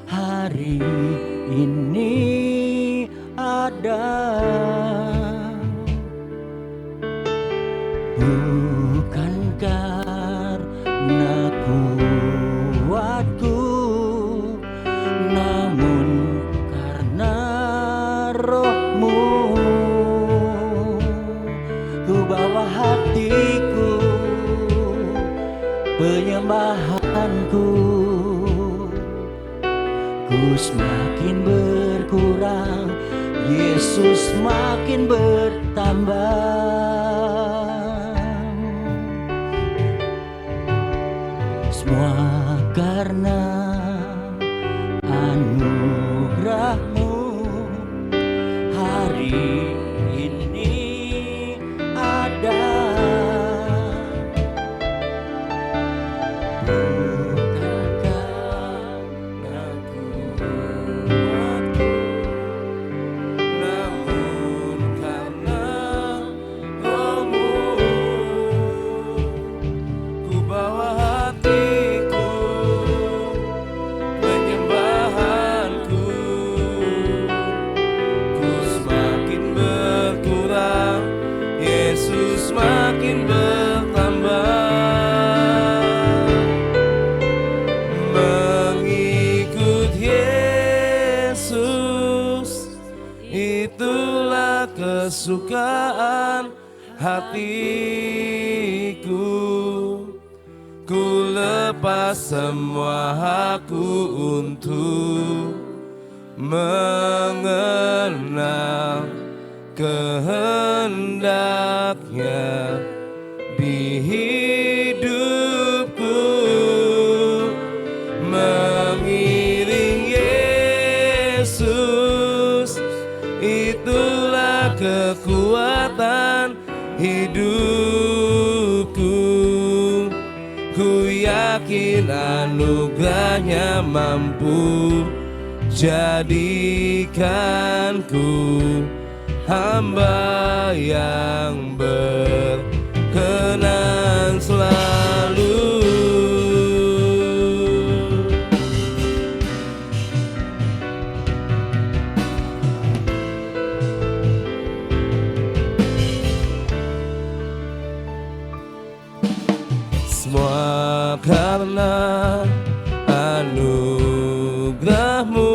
hari ini ada. Bukan karena kuatku, namun karena Roh-Mu. Ku bawa hatiku, penyembahanku, ku semakin berkurang, Yesus makin bertambah. Semua karena anugerah-Mu, hari ini ada. Bukan karena kuatku, namun karena Roh-Mu. Ku bawa hatiku, penyembahanku, ku semakin berkurang, Yesus makin bertambah. Mengikut Yesus, itulah kesukaan hatiku. Ku lepas semua hakku untuk mengenal kehendaknya di hidupku. Mengiring Yesus, itulah kekuatan hidupku. Ku yakin anugerahnya mampu jadikanku hamba yang berkenan selalu. Semua karena anugerah-Mu,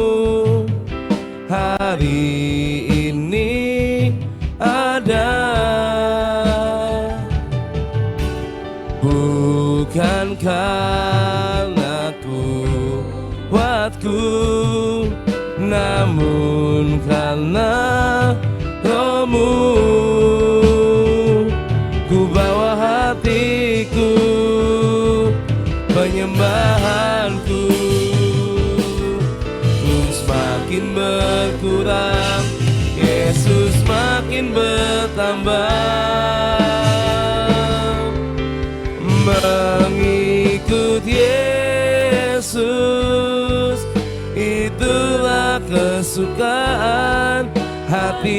hari ini ada. Bukan karena kuatku, namun karena Roh-Mu. Ku bawa hatiku, penyembahanku, ku semakin berkurang, Yesus makin bertambah. Mengikut Yesus, itulah kesukaan hatiku.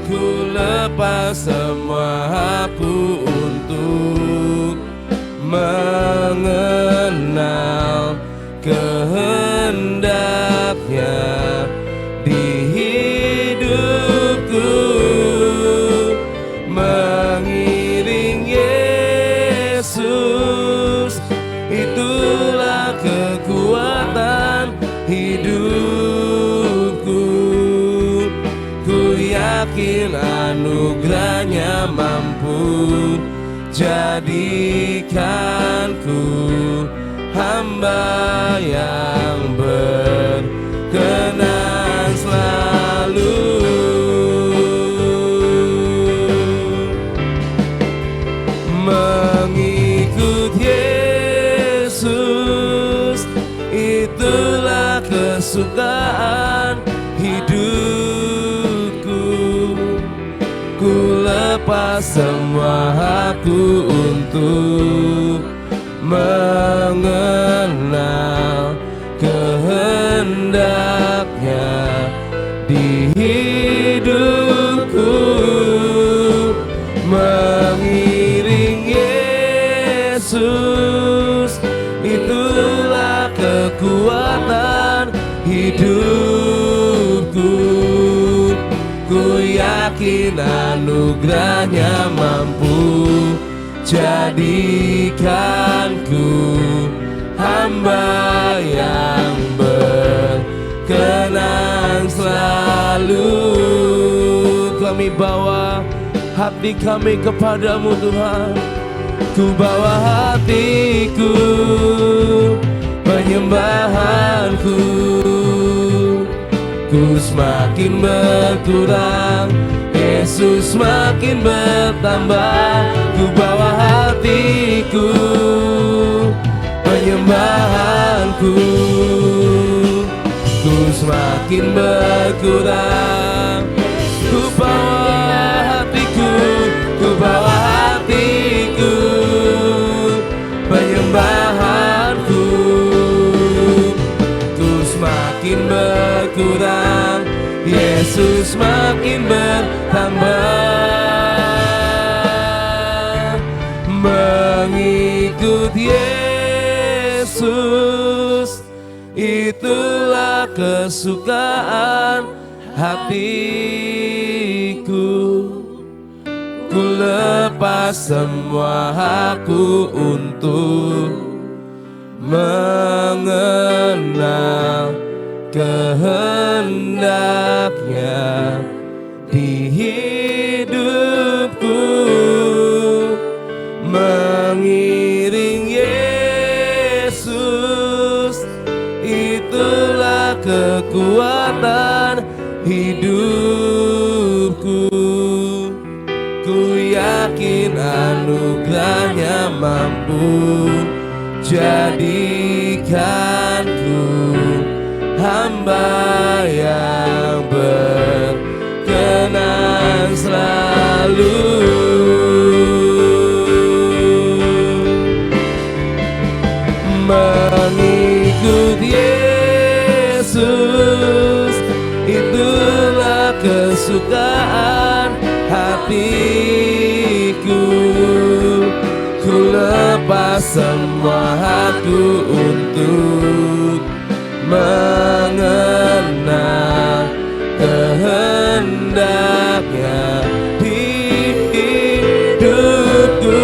Ku lepas semua hakku untuk mengenal kehendaknya di hidupku. Mengiring Yesus, itulah kekuatan hidupku. Ku yakin anugerahnya mampu jadikanku hamba yang berkenan selalu. Mengikut Yesus, itulah kesukaan hidupku. Ku lepas semua hakku untuk mengenal kehendaknya di hidupku. Mengiring Yesus, itulah kekuatan hidupku. Ku yakin anugerahnya mampu jadikanku hamba yang berkenan selalu. Kami bawa hati kami kepadamu Tuhan. Ku bawa hatiku, penyembahanku. Ku semakin berkurang, Yesus semakin bertambah. Ku bawa hatiku, penyembahanku. Ku semakin berkurang. Ku bawa hatiku, ku bawa hatiku, penyembahanku. Ku semakin berkurang, Yesus semakin bertambah. Mengikut Yesus itulah kesukaan hatiku. Ku lepas semua hakku untuk mengenal kehendaknya di hidupku. Mengiring Yesus itulah kekuatan hidupku. Ku yakin anugerahnya mampu jadikanku hamba yang berkenan selalu. Mengikut Yesus itulah kesukaan hatiku. Ku lepas semua hakku untuk mengenal kehendaknya di hidupku.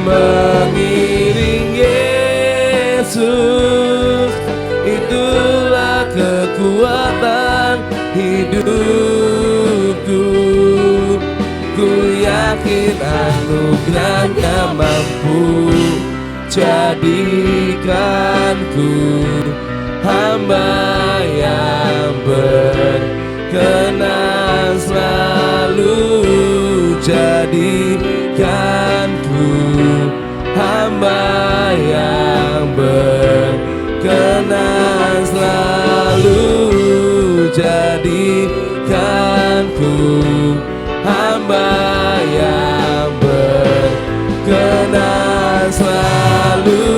Mengiring Yesus itulah kekuatan hidupku. Ku yakin anugerahnya mampu jadikanku hamba yang berkenan selalu. Jadikanku hamba yang berkenan selalu. Jadikanku hamba yang berkenan selalu.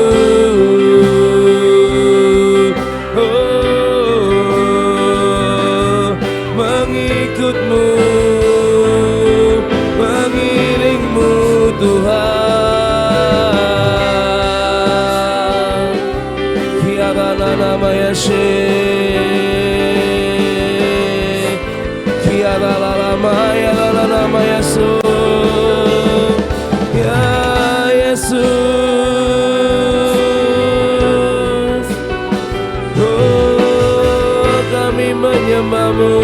Oh, mengikutmu, mengiringmu Tuhan. Kiara nama Yesus, kiara nama Yesus, ya Yesus. Oh, kami menyembahmu,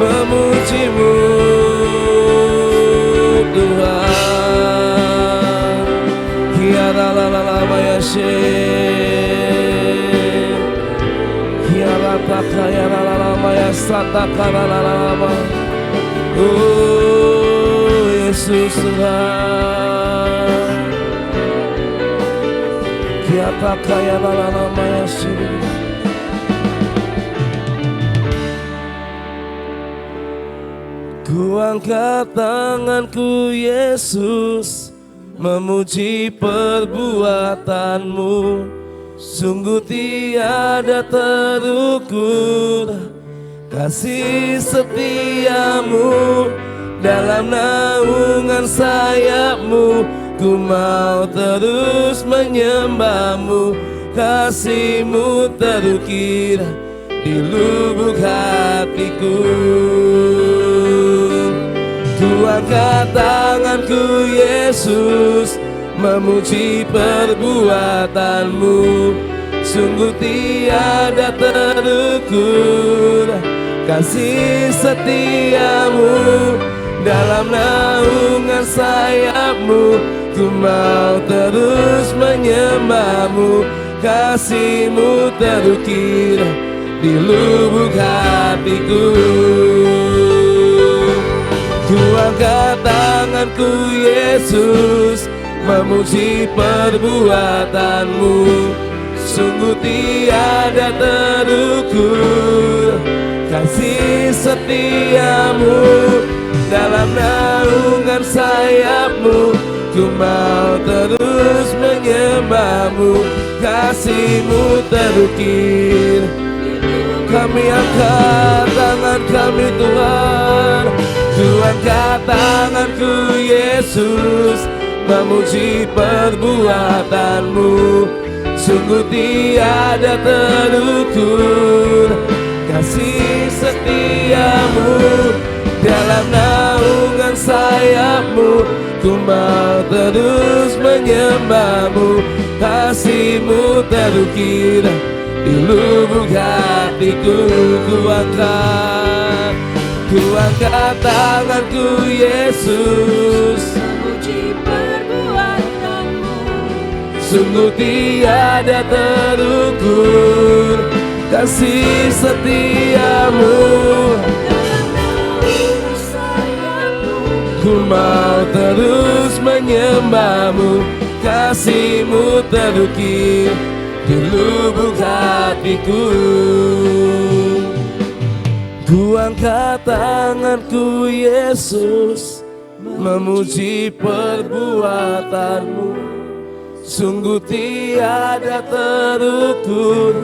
memujimu Tuhan. Kiara nama Yesus, kiara takaya nama Yesus. Oh Yesus Tuhan, kita kaya nama Yesus. Ku angkat tanganku Yesus, memuji perbuatanmu. Sungguh tiada terukur kasih setiamu. Dalam naungan sayapmu ku mau terus menyembah-Mu. Kasih-Mu terukir di lubuk hatiku. Ku angkat tanganku Yesus, memuji perbuatan-Mu. Sungguh tiada terukur kasih setia-Mu. Dalam naungan sayap-Mu ku mau terus menyembah-Mu. Kasih-Mu terukir di lubuk hatiku. Ku angkat tanganku Yesus, memuji perbuatan-Mu. Sungguh tiada terukur kasih setia-Mu. Dalam naungan sayap-Mu ku mau terus menyembah-Mu. Kasih-Mu terukir. Kami angkat tangan kami Tuhan, ku angkat tanganku Yesus, memuji perbuatan-Mu. Sungguh tiada terukur kasih setia-Mu. Dalam naungan sayap-Mu ku mau terus menyembah-Mu. Kasih-Mu terukir di lubuk hatiku. Ku angkat tanganku Yesus, memuji perbuatan-Mu. sungguh tiada terukur kasih setia-Mu. Dalam naungan sayap-Mu Ku mau terus menyembah-Mu. Kasih-Mu terukir di lubuk hatiku. Ku angkat tanganku Yesus, memuji perbuatan-Mu. Sungguh tiada terukur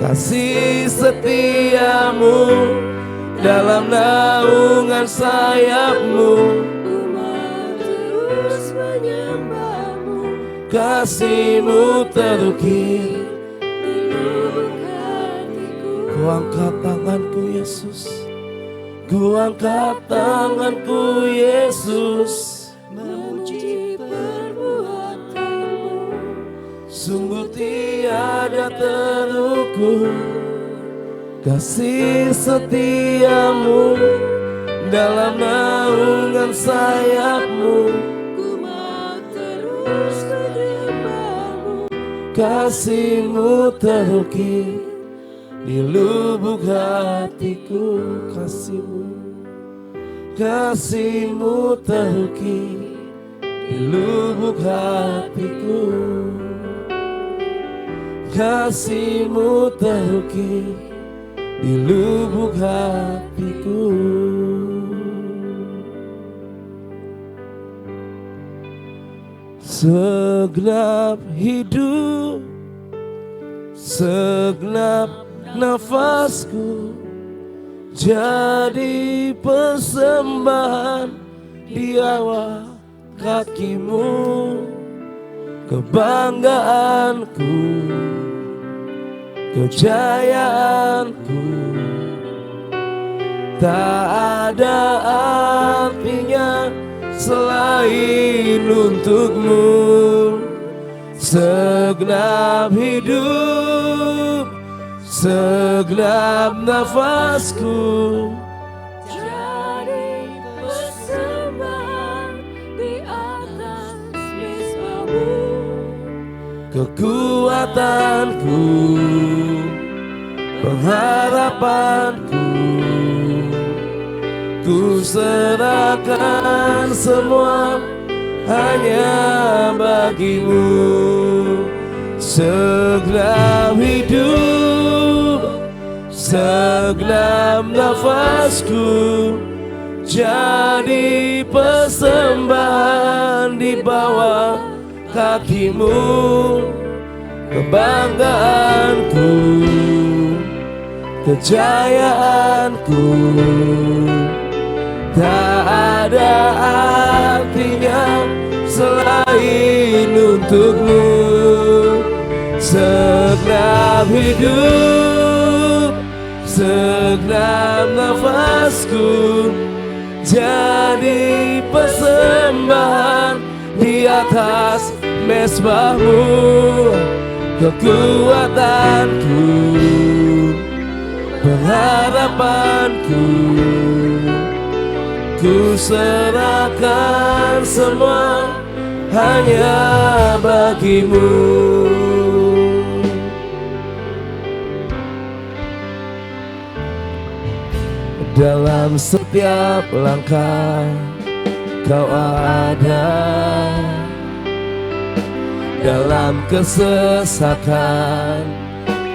kasih setia-Mu. Dalam naungan sayap-Mu ku mau terus menyembah-Mu. kasih-Mu terukir. Di lubuk hatiku Ku angkat tanganku Yesus, ku angkat tanganku Yesus, memuji perbuatan-Mu. sungguh tiada terukur kasih setia-Mu. Dalam naungan sayap-Mu Ku mau terus menyembah-Mu. kasih-Mu terukir di lubuk hatiku. Kasih-Mu terukir di lubuk hatiku. Kasih-Mu terukir di lubuk hatiku. Segenap hidup, segenap nafasku jadi persembahan di bawah kaki-Mu. Kebanggaanku, kejayaanku tak ada artinya selain untuk-Mu. Segenap hidup, segenap nafasku Jadi persembahan di atas mezbah-Mu. kekuatanku, pengharapanku, ku serahkan semua hanya bagi-Mu. Segenap hidup, segenap nafasku jadi persembahan di bawah kaki-Mu. Kebanggaanku, kejayaanku tak ada artinya selain untukmu. Segenap hidup, segenap nafasku jadi persembahan di atas mezbahmu. Kekuatanku, pengharapanku, ku serahkan semua hanya bagimu. Dalam setiap langkah kau ada, dalam kesesakan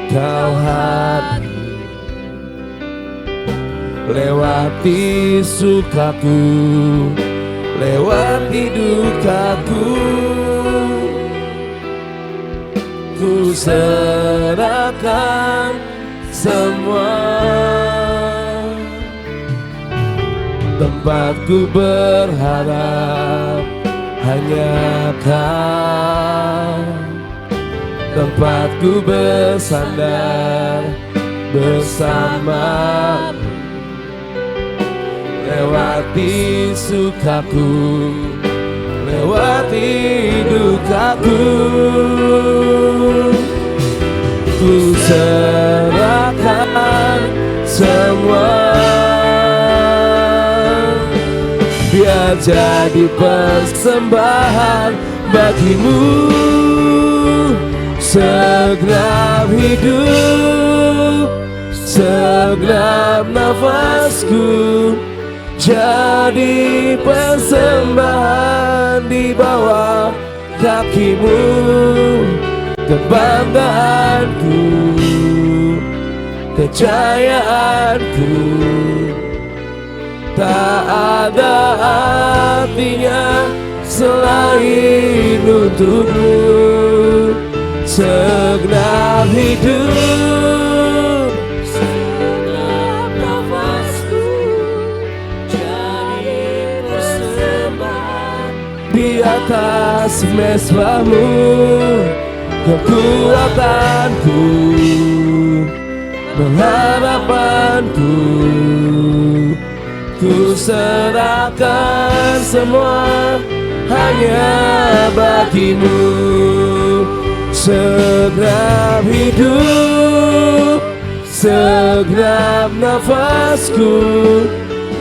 kau hadir, lewati sukaku, lewati dukaku, ku serahkan semua. Tempatku berharap hanya Kau, tempatku bersandar bersama. Lewati sukaku, lewati dukaku, ku serahkan semua. Biar jadi persembahan bagimu. Segenap hidup, segenap nafasku jadi persembahan di bawah kakimu. Kebanggaanku, kejayaanku tak ada artinya selain untukmu. Segenap hidup, segenap nafasku jadi persembahan di atas mezbahmu. Kekuatanku, pengharapanku, ku serahkan semua hanya bagimu. Segenap hidup, segenap nafasku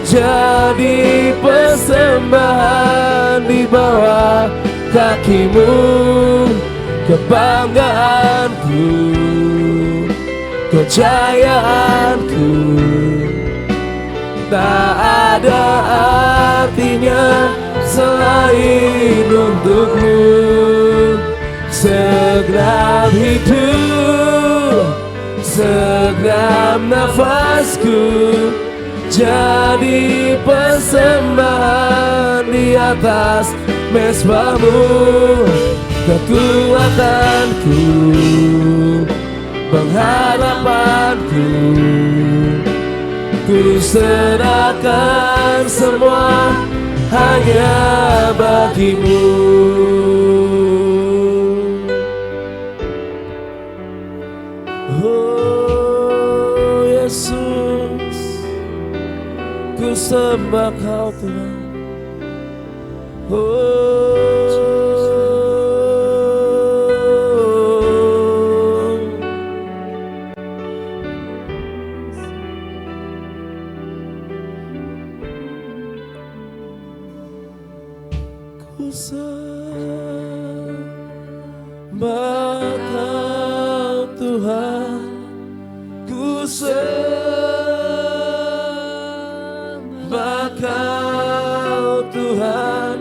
jadi persembahan di bawah kakimu. Kebanggaanku, kejayaanku tak ada artinya selain untukmu. Segenap hidup, segenap nafasku jadi persembahan di atas mezbahmu. Kekuatanku, pengharapanku, ku serahkan semua hanya bagimu. Oh Yesus, ku sembah Kau Tuhan. Ku sembah Kau Tuhan, ku sembah Kau Tuhan,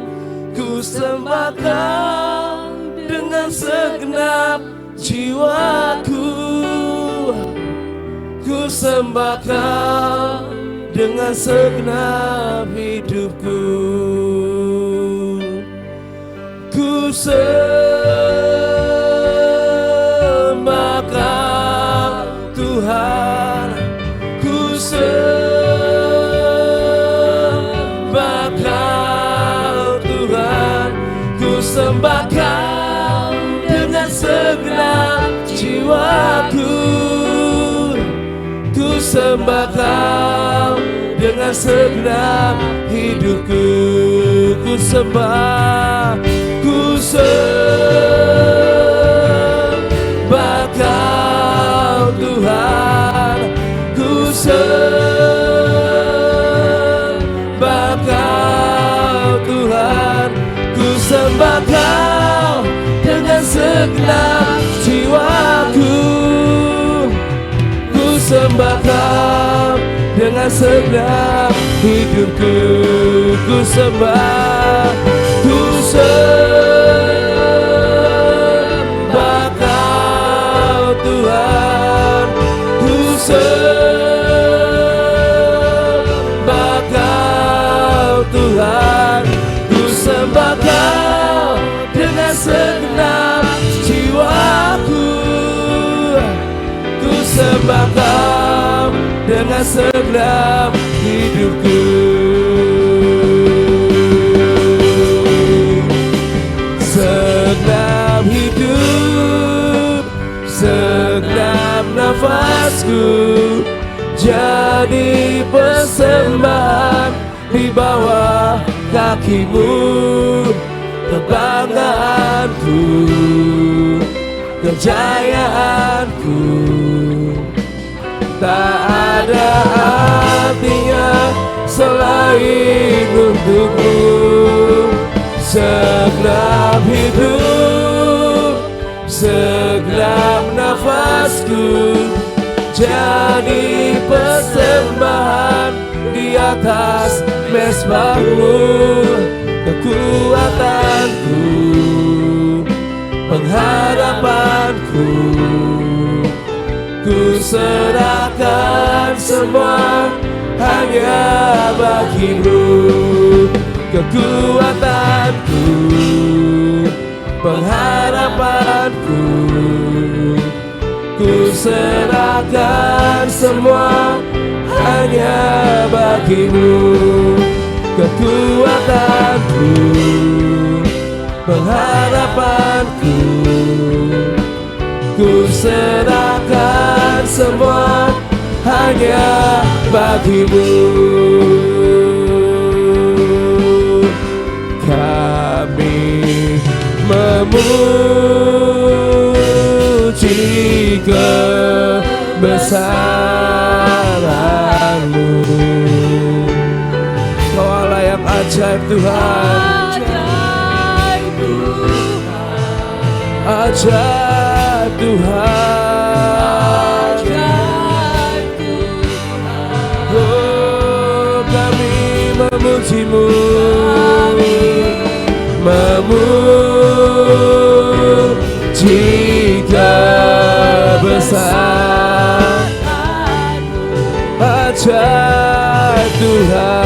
ku sembah Kau dengan segenap jiwaku. Ku sembah Kau dengan segenap hidupku. Ku sembah Kau Tuhan, ku sembah Kau Tuhan, ku dengan segenap jiwaku. Ku sembah Kau dengan segenap hidupku. Ku sembah Kau Tuhan. Ku sembah Kau Tuhan. Ku sembah Kau dengan segenap jiwaku. Ku sembah Kau dengan segenap hidupku. Ku sembah Kau Tuhan. Ku sembah Kau Tuhan. Ku sembah Kau dengan segenap jiwaku. Ku sembah Kau dengan segenap hidupku. Segenap hidup, segenap nafasku jadi persembahan di bawah kaki-Mu. Kebanggaanku, kejayaanku, tak ada artinya selain untuk-Mu. Segenap hidup, segenap nafasku jadi persembahan di atas mezbah-Mu. Kekuatanku, pengharapanku, ku serahkan semua hanya bagi-Mu. Kekuatanku, pengharapanku, ku serahkan semua hanya bagi-Mu. Kekuatanku, pengharapanku, ku serahkan semua hanya bagi-Mu. Kami memuji kebesaran-Mu. Kau Allah yang ajaib Tuhan. Ajaib Tuhan. Oh, kami memuji-Mu. Memuji kebesaran-Mu. Ajaib Tuhan.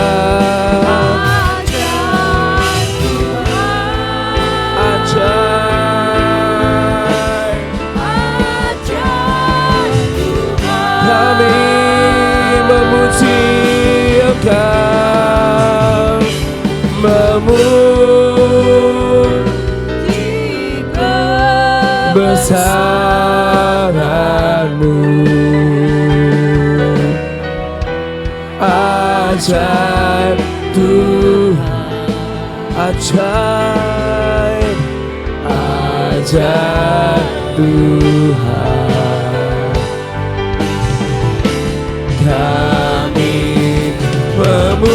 Kami memuji Engkau, memuji kebesaran-Mu. Ajaib Tuhan, ajaib, ajaib Tuhan. Kami memuji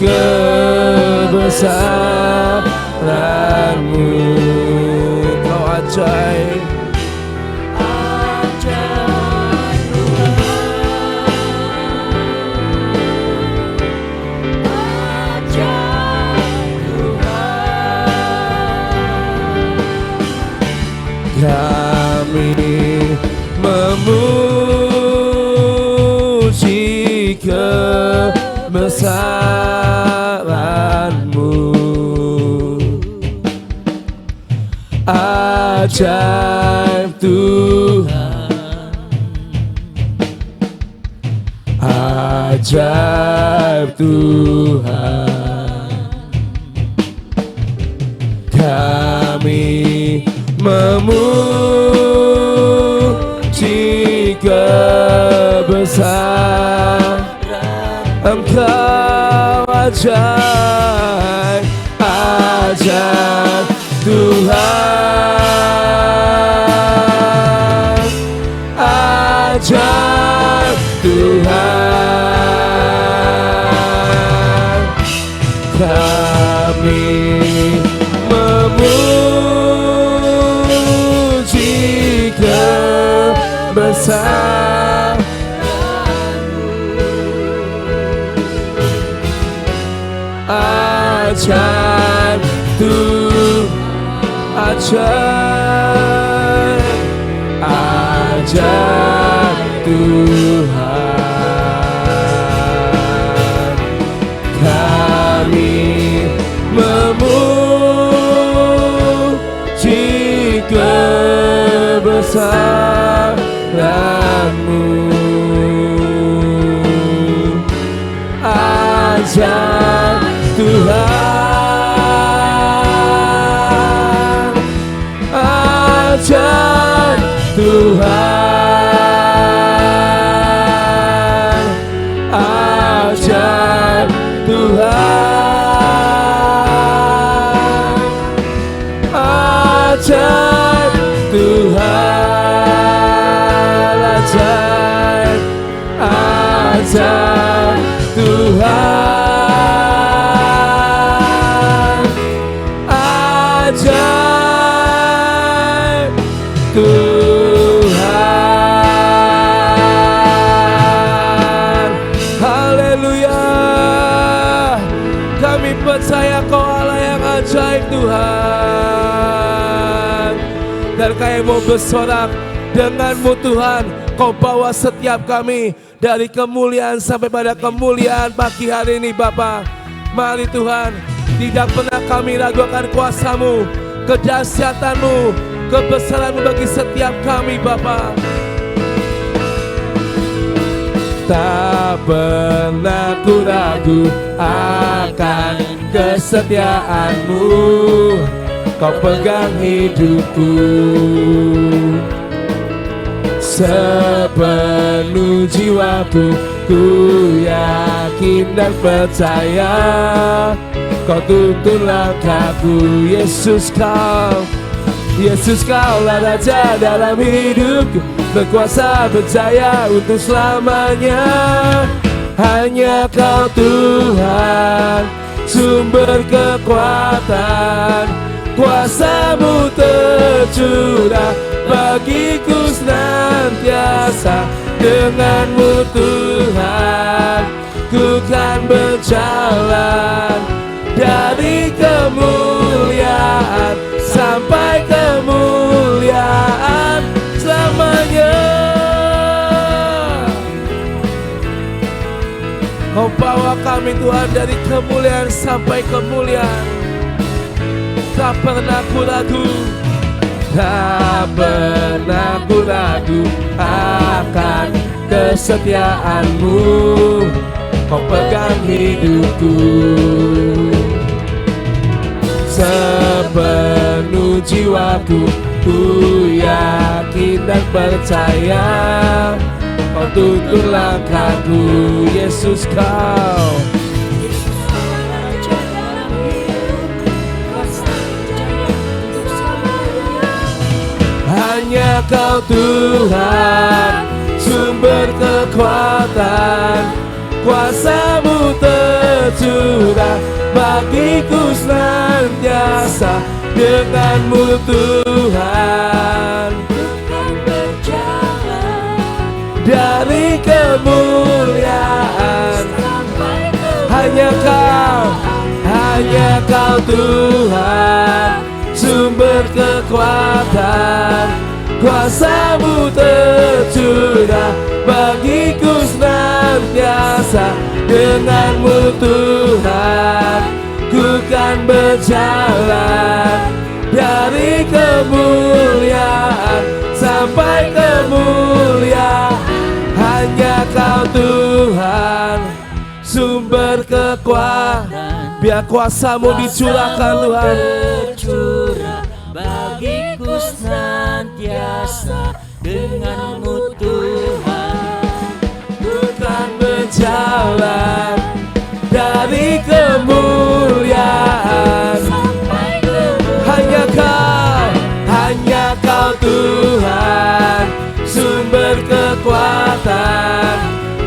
kebesaran-Mu. Kau ajaib, ajaib Tuhan. Ajaib Tuhan. Kami memuji kebesaran-Mu. Ajaib Tuhan, ajaib Tuhan. kami memuji kebesaran Engkau ajaib, ajaib Tuhan, ajaib Tuhan. Kami memuji kebesaran-Mu, ajaib Tuhan, ajaib, ajaib Tuhan. Kami memuji kebesaran-Mu, ajaib Tuhan, ajaib Tuhan, ajaib Tuhan, ajaib Tuhan, ajaib, ajaib Tuhan, ajaib Tuhan. Haleluya. Kami percaya Kau Allah yang ajaib Tuhan. Dan kami mau bersorak dengan-Mu Tuhan. Kau bawa setiap kami dari kemuliaan sampai pada kemuliaan pagi hari ini Bapa. Mari Tuhan, tidak pernah kami ragukan kuasa-Mu, kedahsyatan-Mu, kebesaran-Mu bagi setiap kami Bapa. Tak pernah ku ragu akan kesetiaan-Mu, Kau pegang hidupku. Sepenuh jiwaku ku yakin dan percaya, Kau tuntun langkahku. Yesus Kaulah Raja dalam hidupku, berkuasa berjaya untuk selamanya. Hanya Kau Tuhan, sumber kekuatan, kuasa-Mu tercurah bagiku senantiasa. Dengan-Mu Tuhan, ku kan berjalan dari kemuliaan sampai kemuliaan selamanya. Kau bawa kami Tuhan dari kemuliaan sampai kemuliaan. Tak pernah ku ragu, tak pernah ku ragu akan kesetiaan-Mu. Kau pegang hidupku. Sepenuh jiwaku ku yakin dan percaya, Kau tuntun langkahku. Yesus Kau, hanya Kau Tuhan, sumber kekuatan, kuasa-Mu tercurah bagiku senantiasa. Dengan-Mu Tuhan, dari kemuliaan. Hanya Kau Tuhan, sumber kekuatan, kuasa-Mu tercurah bagiku senantiasa. Dengan-Mu Tuhan, ku kan berjalan dari kemuliaan sampai kemuliaan. Hanya Kau Tuhan, sumber kekuatan, biar kuasa-Mu dicurahkan Tuhan. senantiasa denganmu Tuhan. Bukan berjalan dari kemuliaan Sampai hanya kau Tuhan, sumber kekuatan,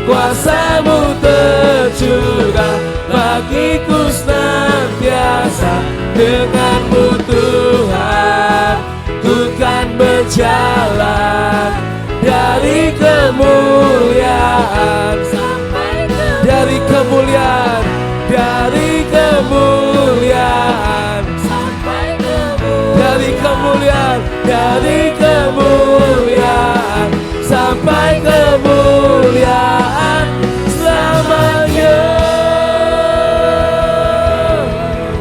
kuasa-Mu tercurah bagiku senantiasa denganmu Tuhan. Ku kan berjalan dari kemuliaan, dari kemuliaan, dari kemuliaan, dari kemuliaan, dari kemuliaan sampai kemuliaan selamanya.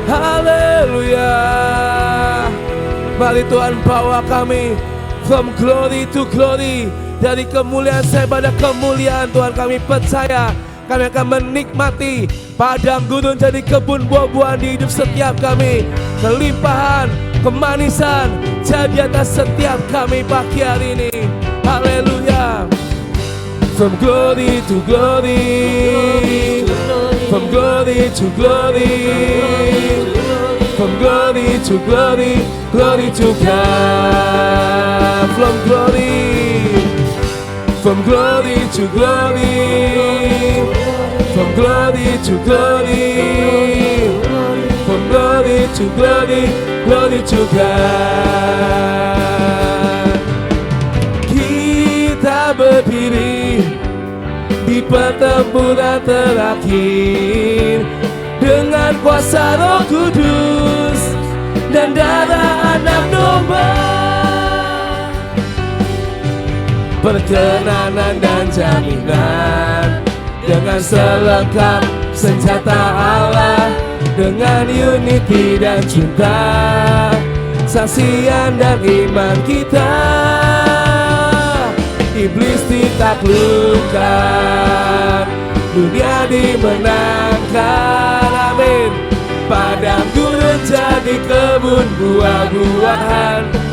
Haleluya. Mari Tuhan bawa kami from glory to glory, dari kemuliaan saya pada kemuliaan. Tuhan, kami percaya kami akan menikmati padang gurun jadi kebun buah-buahan di hidup setiap kami. Kelimpahan, kemanisan jadi atas setiap kami pagi hari ini. Haleluya. From glory to glory, from glory to glory, from glory to glory, glory to God. From glory to glory, from glory to glory, from glory to glory, glory to God. Kita berdiri di pertempuran terakhir dengan kuasa Roh Kudus dan darah Anak Domba. Perkenanan dan jaminan dengan selengkap senjata Allah, dengan unity dan cinta, saksian dan iman kita. Iblis ditaklukkan, dunia dimenangkan, amin. Padang gurun jadi kebun buah-buahan.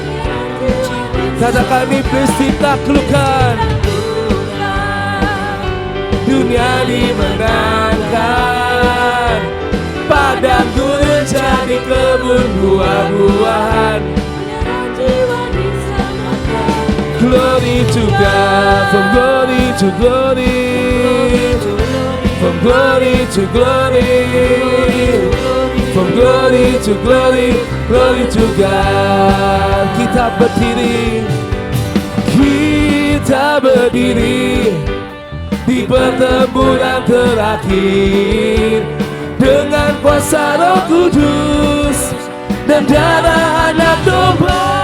Katakan iblis ditaklukkan, dunia dimenangkan. Padang gurun jadi kebun buah-buahan. Glory to God, from glory to glory, from glory to glory, from glory to glory, glory to God. Kita berdiri di pertempuran terakhir dengan kuasa Roh Kudus dan darah Anak Domba.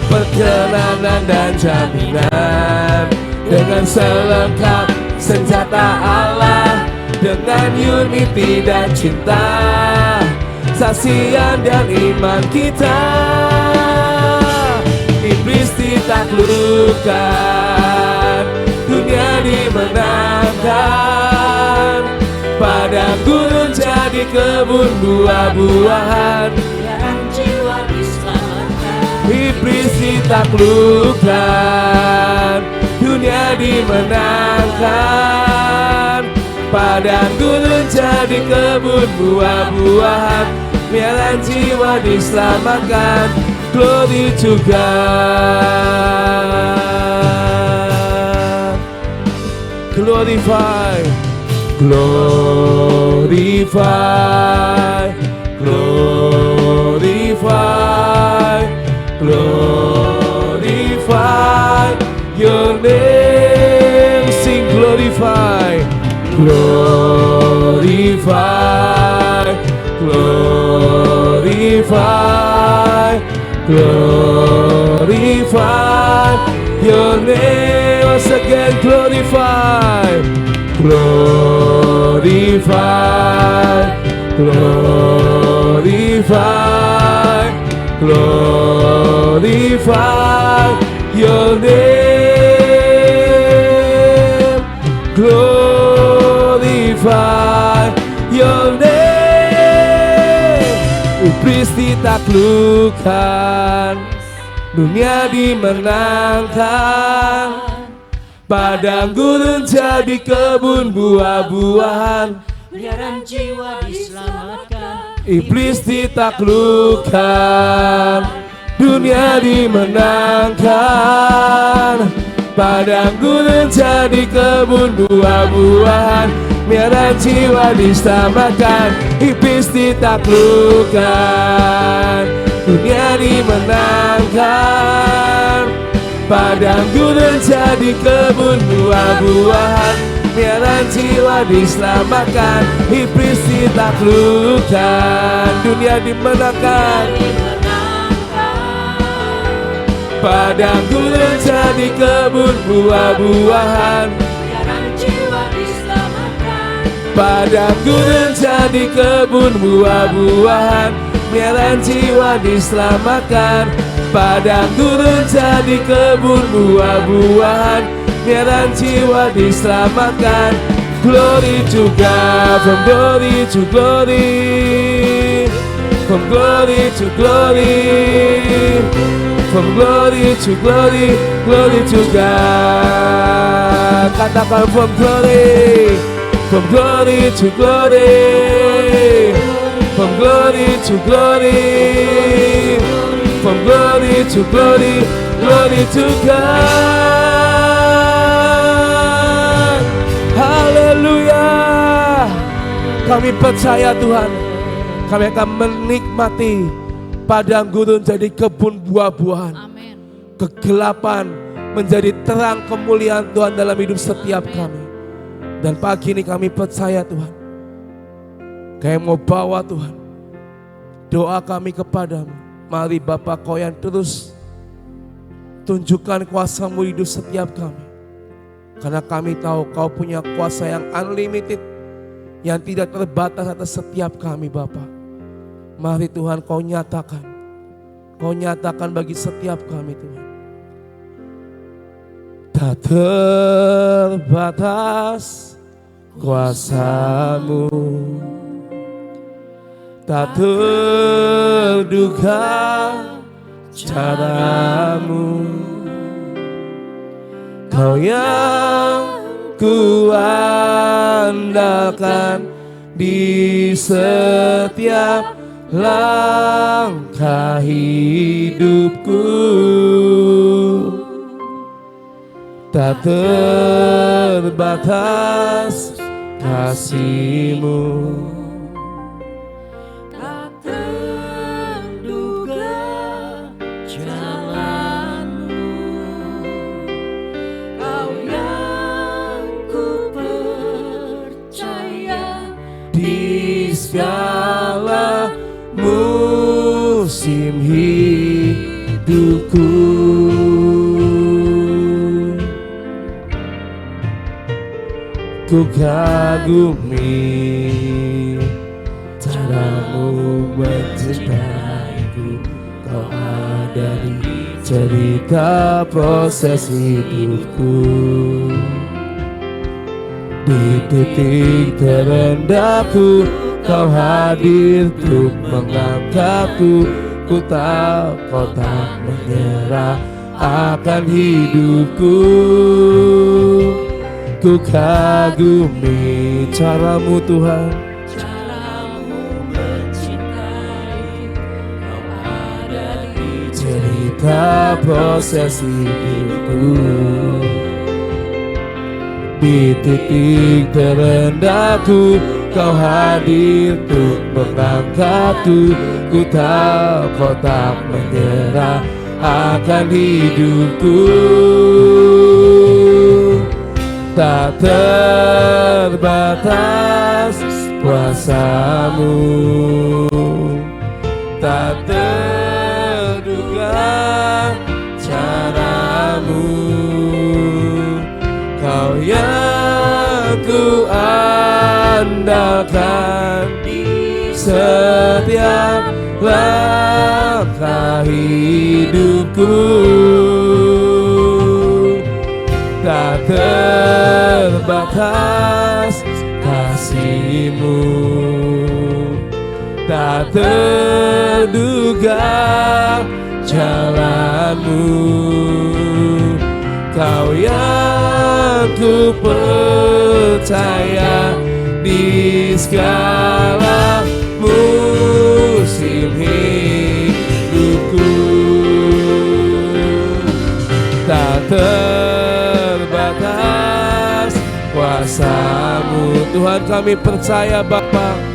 Perkenanan dan jaminan dengan selengkap senjata Allah, dengan unity dan cinta, saksian dan iman kita. Iblis ditaklukkan, dunia dimenangkan. Padang gurun jadi kebun buah-buahan. Iblis ditaklukkan, dunia dimenangkan. Padang gurun jadi kebun buah-buahan. Piala jiwa diselamatkan. Glory to God. Glorify, glorify, glorify, glorify your name. Sing glorify, glorify, glorify, glorify your name. Once again, glorify, glorify, glorify, glorify your name, glorify your name. iblis ditaklukkan, dunia dimenangkan, padang gurun jadi kebun buah-buahan, miliaran jiwa diselamatkan, iblis ditaklukkan, dunia dimenangkan, padang gurun jadi kebun buah-buahan, miliaran jiwa diselamatkan, iblis ditaklukkan, dunia dimenangkan, padang gurun jadi kebun buah-buahan, miliaran jiwa diselamatkan, iblis ditaklukkan, dunia dimenangkan, padang gurun jadi kebun buah-buahan, miliaran jiwa diselamatkan, padang gurun jadi kebun buah-buahan, miliaran jiwa diselamatkan, padang gurun jadi kebun buah-buahan, miliaran jiwa diselamatkan. Glory to God, from glory to glory, from glory to glory, from glory to glory, glory to God. Katakan from glory to glory, from glory to glory, from glory to glory, glory to God. Haleluya. Kami percaya Tuhan, kami akan menikmati padang gurun jadi kebun buah-buahan. Amin. Kegelapan menjadi terang kemuliaan Tuhan dalam hidup setiap kami. Dan pagi ini kami percaya Tuhan, kami mau bawa Tuhan doa kami kepadamu. Mari Bapa, Kau yang terus tunjukkan kuasa-Mu hidup setiap kami. Karena kami tahu Kau punya kuasa yang unlimited, yang tidak terbatas atas setiap kami Bapa. Mari Tuhan Kau nyatakan bagi setiap kami Tuhan. Tak terbatas kuasa-Mu, tak terduga cara-Mu. Kau yang kuandalkan di setiap langkah hidupku. Tak terbatas kasih-Mu, Tak terduga jalan-Mu, Kau yang ku percaya di segala musim hidupku. Ku kagumi cara-Mu mencintaiku. Kau ada di cerita proses hidupku. Di titik terendahku Kau hadir untuk mengangkatku. Ku tahu Kau tak menyerah akan hidupku. Ku kagumi cara-Mu Tuhan, cara-Mu mencintai. Kau ada di cerita proses hidupku. Di titik terendahku Kau hadir untuk mengangkatku. Ku tahu Kau tak menyerah akan hidupku. Tak terbatas kuasa-Mu, tak terduga cara-Mu. Kau yang ku andalkan di setiap langkah hidupku. Tak terbatas kasih-Mu, tak terbatas terduga jalanmu, Kau yang ku percaya di segala musim hidupku. Tak terbatas kuasa-Mu, Tuhan kami percaya Bapa.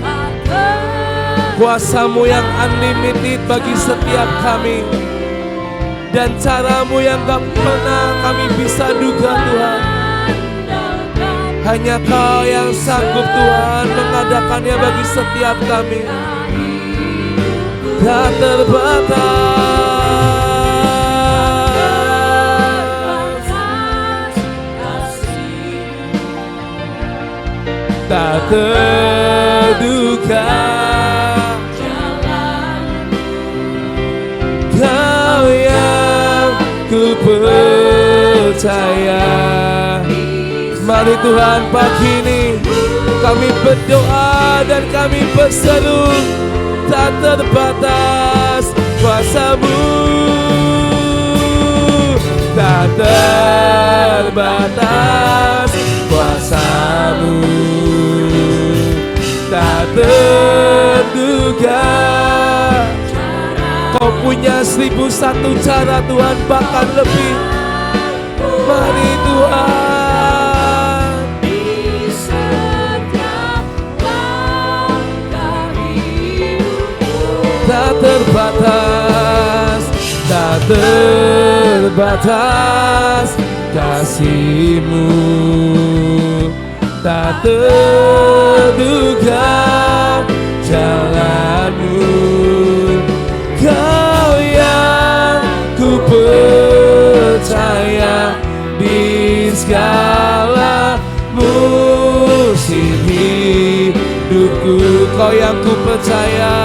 Kuasa-Mu yang unlimited bagi setiap kami, dan cara-Mu yang gak pernah kami bisa duga Tuhan. Hanya Kau yang sanggup Tuhan mengadakannya bagi setiap kami. Tak terbatas, tak terduga, Kau yang ku percaya. Mari Tuhan pagi ini kami berdoa dan kami berseru, tak terbatas kuasa-Mu, tak terbatas kuasa-Mu, tak terduga. Kau punya 1001 cara Tuhan, bahkan lebih. Mari Tuhan, di setiap langkah hidupku. tak terbatas, tak terbatas kasih-Mu, tak terduga jalan-Mu, Kau yang ku percaya di segala musim hidupku. Kau yang ku percaya,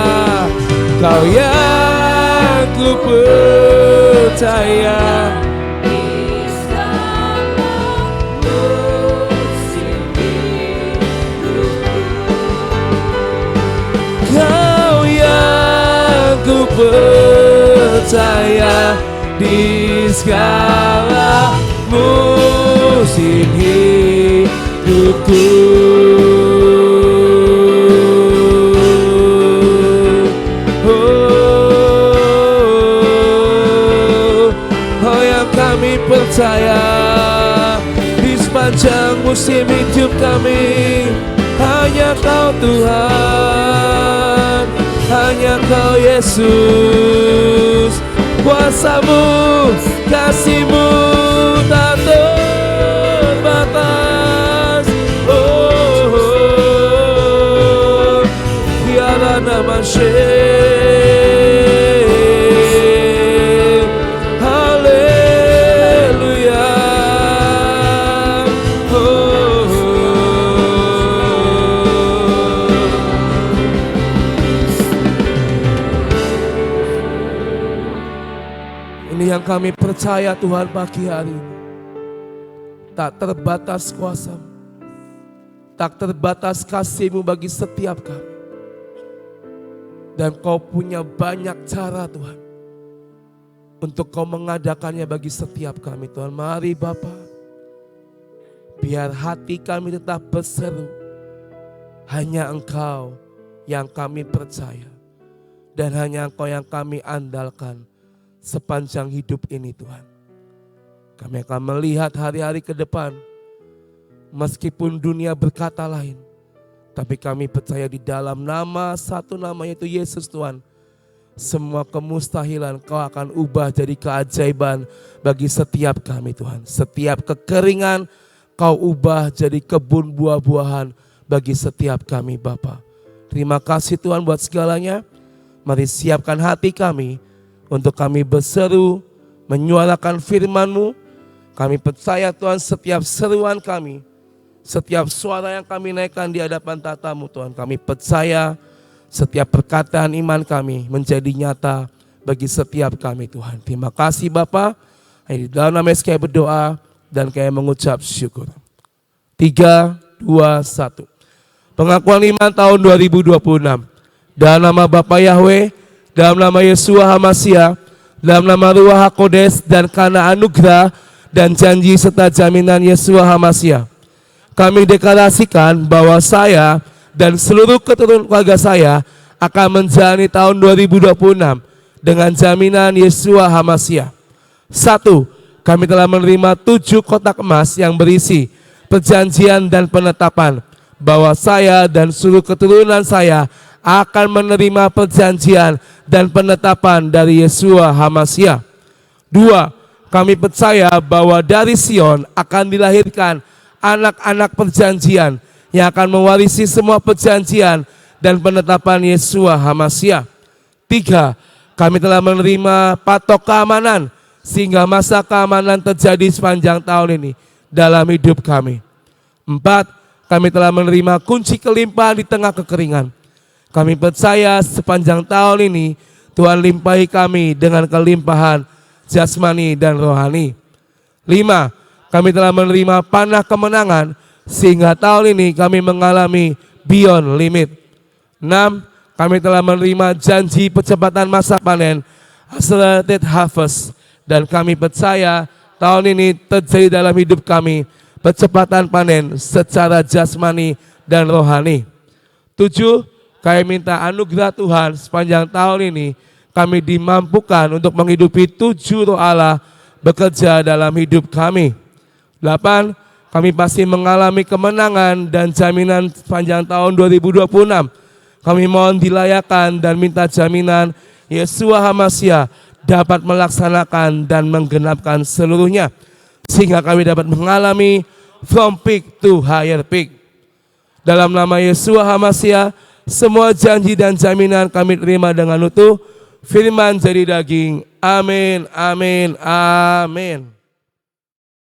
Kau yang ku percaya. Di segala musim hidupku. Kau yang ku percaya di segala musim hidupku. Oh yang kami percaya di sepanjang musim hidup kami, hanya Kau Tuhan, hanya Kau Yesus. Kuasa-Mu, kasih-Mu tak terbatas. Oh, biarlah nama haleluya. Ini yang kami percaya Tuhan pagi hari ini. Tak terbatas kuasa-Mu, tak terbatas kasih-Mu bagi setiap kami. Dan Kau punya banyak cara Tuhan untuk Kau mengadakannya bagi setiap kami Tuhan. Mari Bapa, biar hati kami tetap berseru, hanya Engkau yang kami percaya, dan hanya Engkau yang kami andalkan sepanjang hidup ini Tuhan. Kami akan melihat hari-hari ke depan, meskipun dunia berkata lain, tapi kami percaya di dalam nama, satu nama yaitu Yesus Tuhan, semua kemustahilan Kau akan ubah jadi keajaiban bagi setiap kami Tuhan. Setiap kekeringan Kau ubah jadi kebun buah-buahan bagi setiap kami Bapa. Terima kasih Tuhan buat segalanya. Mari siapkan hati kami untuk kami berseru, menyuarakan firman-Mu. Kami percaya Tuhan setiap seruan kami, setiap suara yang kami naikkan di hadapan tata-Mu Tuhan. Kami percaya setiap perkataan iman kami menjadi nyata bagi setiap kami Tuhan. Terima kasih Bapa. Di dalam nama Yesus kami berdoa dan kami mengucap syukur. 3, 2, 1. Pengakuan iman tahun 2026. Dalam nama Bapa Yahweh, dalam nama Yeshua HaMashiach, dalam nama Ruach HaKodes, dan karena anugerah dan janji serta jaminan Yeshua HaMashiach, kami deklarasikan bahwa saya dan seluruh keturunan keluarga saya akan menjalani tahun 2026 dengan jaminan Yeshua HaMashiach. 1. Kami telah menerima 7 kotak emas yang berisi perjanjian dan penetapan bahwa saya dan seluruh keturunan saya akan menerima perjanjian dan penetapan dari Yeshua HaMashiach. 2. Kami percaya bahwa dari Sion akan dilahirkan anak-anak perjanjian yang akan mewarisi semua perjanjian dan penetapan Yeshua HaMashiach. 3. Kami telah menerima patok keamanan sehingga masa keamanan terjadi sepanjang tahun ini dalam hidup kami. 4. Kami telah menerima kunci kelimpahan di tengah kekeringan. Kami percaya sepanjang tahun ini Tuhan limpahi kami dengan kelimpahan jasmani dan rohani. 5. Kami telah menerima panah kemenangan sehingga tahun ini kami mengalami beyond limit. 6. Kami telah menerima janji percepatan masa panen, accelerated harvest, dan kami percaya tahun ini terjadi dalam hidup kami percepatan panen secara jasmani dan rohani. 7. Kami minta anugerah Tuhan sepanjang tahun ini kami dimampukan untuk menghidupi 7 roh Allah bekerja dalam hidup kami. 8. Kami pasti mengalami kemenangan dan jaminan sepanjang tahun 2026. Kami mohon dilayakan dan minta jaminan Yeshua HaMashiach dapat melaksanakan dan menggenapkan seluruhnya, sehingga kami dapat mengalami from peak to higher peak. Dalam nama Yeshua HaMashiach, semua janji dan jaminan kami terima dengan utuh. Firman jadi daging. Amin, amin, amin.